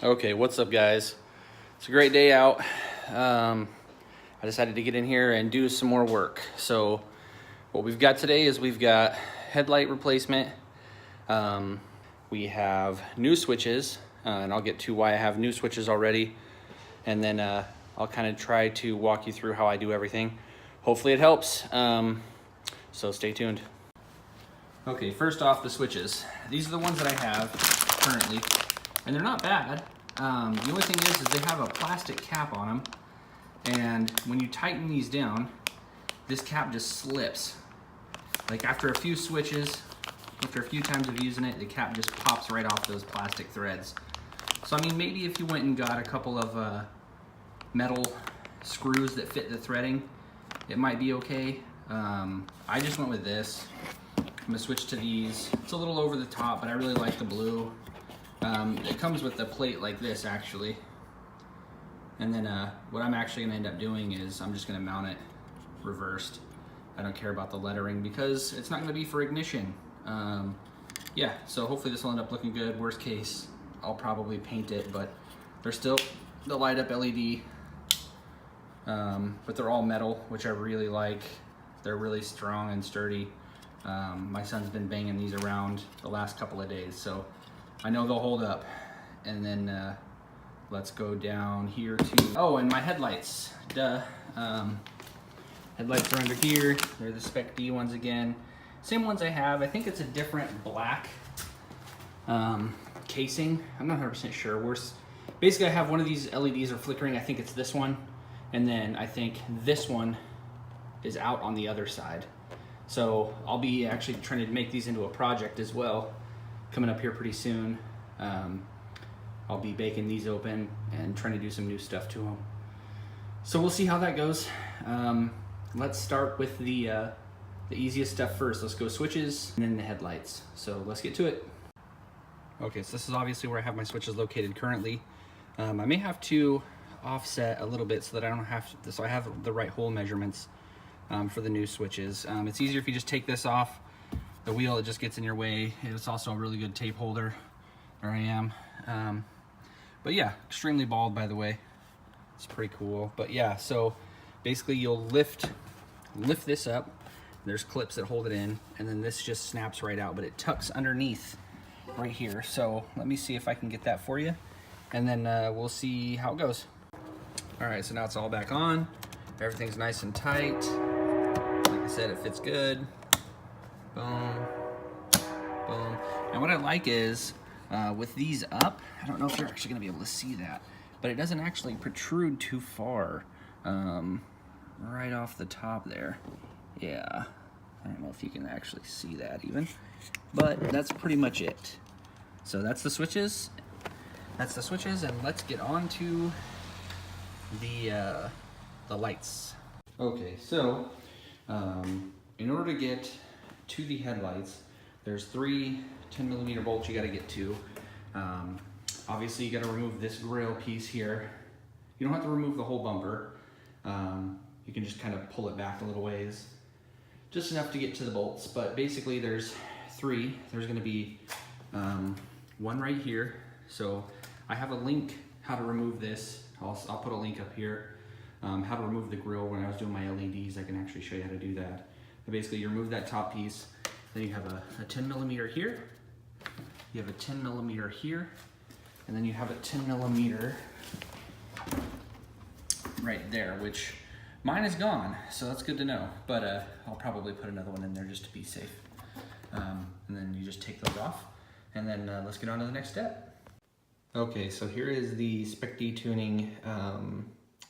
Okay, what's up guys? It's a great day out. I decided to get in here and do some more work. So what we've got today is we've got headlight replacement. We have new switches, and I'll get to why I have new switches already. And then I'll kind of try to walk you through how I do everything. Hopefully it helps. So stay tuned. Okay, first off, the switches. These are the ones that I have currently, and they're not bad. The only thing is they have a plastic cap on them, and when you tighten these down, this cap just slips. Like after a few switches, after a few times of using it, the cap just pops right off those plastic threads. So I mean, maybe if you went and got a couple of metal screws that fit the threading, it might be okay. I just went with this. I'm gonna switch to these. It's a little over the top, but I really like the blue. It comes with a plate like this actually. And then what I'm actually gonna end up doing is I'm just gonna mount it reversed. I don't care about the lettering because it's not gonna be for ignition. Yeah, so hopefully this will end up looking good. Worst case, I'll probably paint it, but they're still the light up LED. But they're all metal, which I really like. They're really strong and sturdy. My son's been banging these around the last couple of days, so I know they'll hold up. And then let's go down here to, oh, and my headlights, duh. Headlights are under here. They're the Spec-d ones again. Same ones I have. I think it's a different black casing. I'm not 100% sure. Basically I have one of these LEDs are flickering. I think it's this one. And then I think this one is out on the other side. So I'll be actually trying to make these into a project as well, coming up here pretty soon. I'll be baking these open and trying to do some new stuff to them. So we'll see how that goes. Let's start with the easiest stuff first. Let's go switches and then the headlights. So let's get to it. Okay, so this is obviously where I have my switches located currently. I may have to offset a little bit so that I don't have to, so I have the right hole measurements for the new switches. It's easier if you just take this off the wheel, it just gets in your way. It's also a really good tape holder. There I am. But yeah, extremely bald by the way. It's pretty cool. But yeah, so basically you'll lift this up. There's clips that hold it in, and then this just snaps right out, but it tucks underneath right here. So let me see if I can get that for you, and then we'll see how it goes. All right, so now it's all back on. Everything's nice and tight. Like I said, it fits good. Boom, boom. And what I like is, with these up, I don't know if you're actually gonna be able to see that, but it doesn't actually protrude too far, right off the top there. Yeah, I don't know if you can actually see that even, but that's pretty much it. So that's the switches. That's the switches, and let's get on to the lights. Okay, so in order to get to the headlights, there's 3 10mm bolts you got to get to. Obviously you got to remove this grill piece here. You don't have to remove the whole bumper. You can just kind of pull it back a little ways, just enough to get to the bolts. But basically there's 3. There's going to be one right here. So I have a link how to remove this. I'll put a link up here. How to remove the grill. When I was doing my LEDs, I can actually show you how to do that. But basically you remove that top piece, then you have a 10mm here, you have a 10mm here, and then you have a 10mm right there, which mine is gone, so that's good to know. But I'll probably put another one in there just to be safe. And then you just take those off, and then let's get on to the next step. Okay, so here is the Spec-d tuning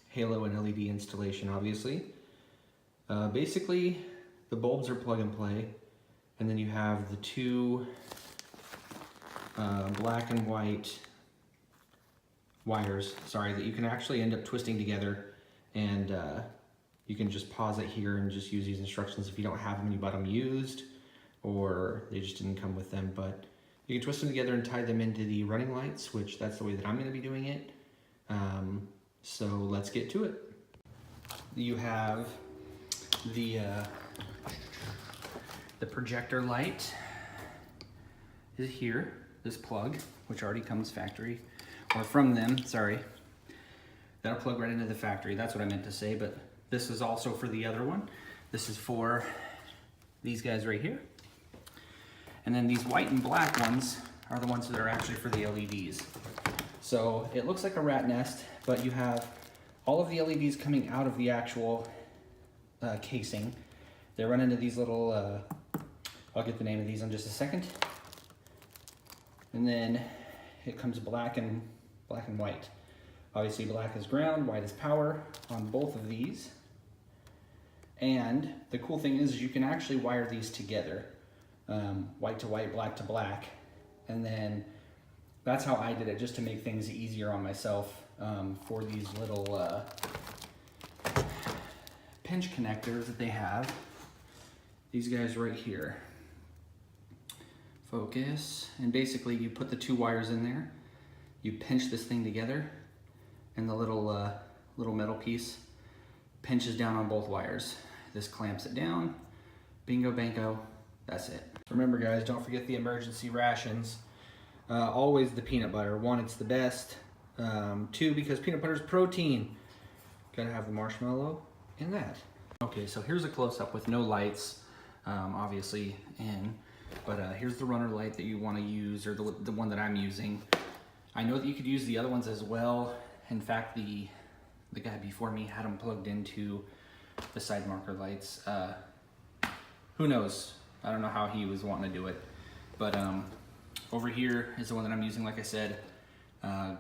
halo and LED installation, obviously. Basically, the bulbs are plug and play, and then you have the 2 black and white wires, that you can actually end up twisting together, and you can just pause it here and just use these instructions if you don't have them, you bought them used, or they just didn't come with them. But you can twist them together and tie them into the running lights, which that's the way that I'm going to be doing it. So let's get to it. You have the projector light is here, this plug, which already comes factory. or from them, sorry. That'll plug right into the factory. That's what I meant to say, but this is also for the other one. This is for these guys right here. And then these white and black ones are the ones that are actually for the LEDs. So it looks like a rat nest, but you have all of the LEDs coming out of the actual casing. They run into these little, I'll get the name of these in just a second. And then it comes black and white. Obviously black is ground, white is power on both of these. And the cool thing is you can actually wire these together. White to white, black to black. And then that's how I did it, just to make things easier on myself for these little pinch connectors that they have. These guys right here. Focus. And basically you put the two wires in there, you pinch this thing together, and the little metal piece pinches down on both wires. This clamps it down. Bingo bango, that's it. Remember guys, don't forget the emergency rations. Always the peanut butter. One, it's the best. Two, because peanut butter is protein. Gotta have the marshmallow in that. Okay, so here's a close-up with no lights, obviously in, but here's the runner light that you want to use, or the one that I'm using. I know that you could use the other ones as well. In fact, the guy before me had them plugged into the side marker lights. Who knows? I don't know how he was wanting to do it, but over here is the one that I'm using. Like I said,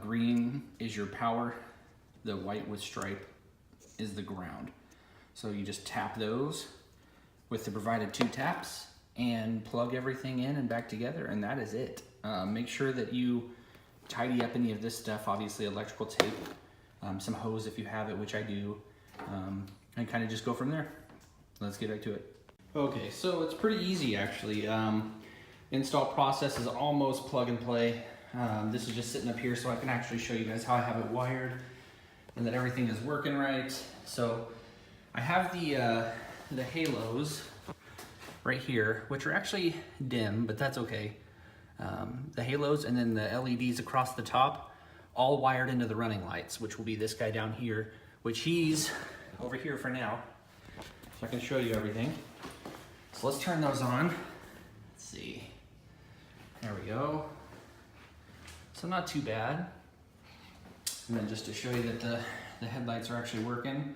green is your power, the white with stripe is the ground. So you just tap those with the provided 2 taps and plug everything in and back together, and that is it. Make sure that you tidy up any of this stuff, obviously electrical tape, some hose if you have it, which I do, and kind of just go from there. Let's get back to it. Okay, so it's pretty easy actually. Install process is almost plug and play. This is just sitting up here so I can actually show you guys how I have it wired and that everything is working right. So I have the halos right here, which are actually dim, but that's okay. The halos and then the LEDs across the top, all wired into the running lights, which will be this guy down here, which he's over here for now. So I can show you everything. So let's turn those on. Let's see. There we go. So not too bad. And then just to show you that the headlights are actually working,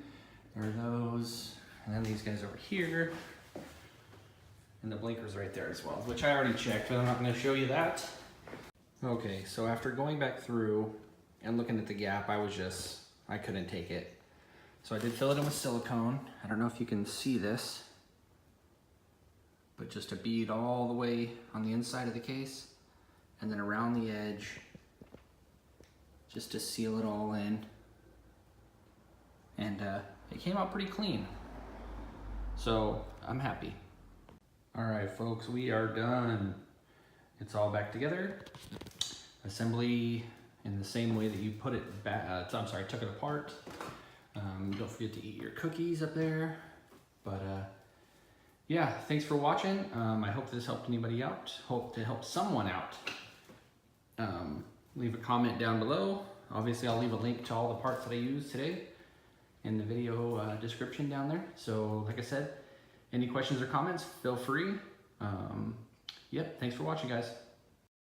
there are those. And then these guys over here. And the blinker's right there as well, which I already checked, but I'm not going to show you that. Okay, so after going back through and looking at the gap, I couldn't take it. So I did fill it in with silicone. I don't know if you can see this, but just a bead all the way on the inside of the case and then around the edge just to seal it all in. And it came out pretty clean. So I'm happy. All right, folks, we are done. It's all back together. Assembly in the same way that you put it back, took it apart. Don't forget to eat your cookies up there. But yeah, thanks for watching. I hope this helped anybody out. Hope to help someone out. Leave a comment down below. Obviously, I'll leave a link to all the parts that I used today in the video description down there. So like I said, any questions or comments, feel free. Yep, thanks for watching, guys.